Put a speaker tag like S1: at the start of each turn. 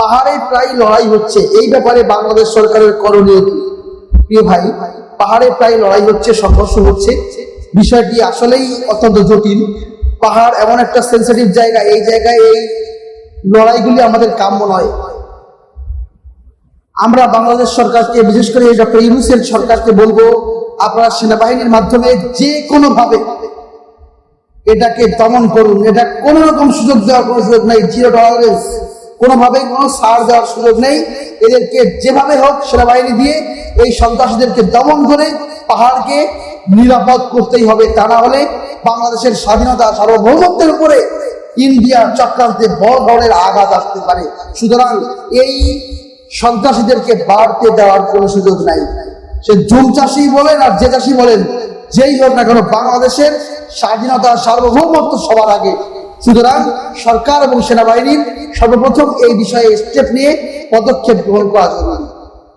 S1: পাহাড়ে প্রায় লড়াই হচ্ছে, এই ব্যাপারে বাংলাদেশ সরকারের করণীয় কি? প্রিয় ভাই, পাহাড়ে প্রায় লড়াই হচ্ছে, সংঘর্ষ হচ্ছে, বিষয়টি আসলেই অত্যন্ত জটিল। পাহাড় এমন একটা সেন্সিটিভ জায়গা, এই জায়গায় এই লড়াইগুলি আমাদের কাম্য নয়। আমরা বাংলাদেশ সরকারকে, বিশেষ করে ডক্টর ইউনূসের সরকারকে বলবো, আপনারা সেনাবাহিনীর মাধ্যমে যে কোনো ভাবে এটাকে দমন করুন। এটা কোনো রকম সুযোগ দেওয়ার কোনো সুযোগ নেই, জিরো টলারেন্স, কোনোভাবেই কোনো ছাড় দেওয়ার সুযোগ নেই। এদেরকে যেভাবে হোক সেনাবাহিনী দিয়ে এই সন্ত্রাসীদেরকে দমন করে পাহাড়কে নিরাপদ করতেই হবে। তা না হলে বাংলাদেশের স্বাধীনতা সার্বভৌমত্বের উপরে ইন্ডিয়ার চক্রান্তে বড় ধরনের আঘাত আসতে পারে। সুতরাং এই সন্ত্রাসীদেরকে বাড়তে দেওয়ার কোনো সুযোগ নাই। সে জুম চাষি বলেন আর যে চাষি বলেন, যেই হোক না কেন, বাংলাদেশের স্বাধীনতা সার্বভৌমত্ব সবার আগে। সুতরাং সরকার এবং সেনাবাহিনীর সর্বপ্রথম এই বিষয়ে স্টেপ নিয়ে পদক্ষেপ গ্রহণ করা জরুরি।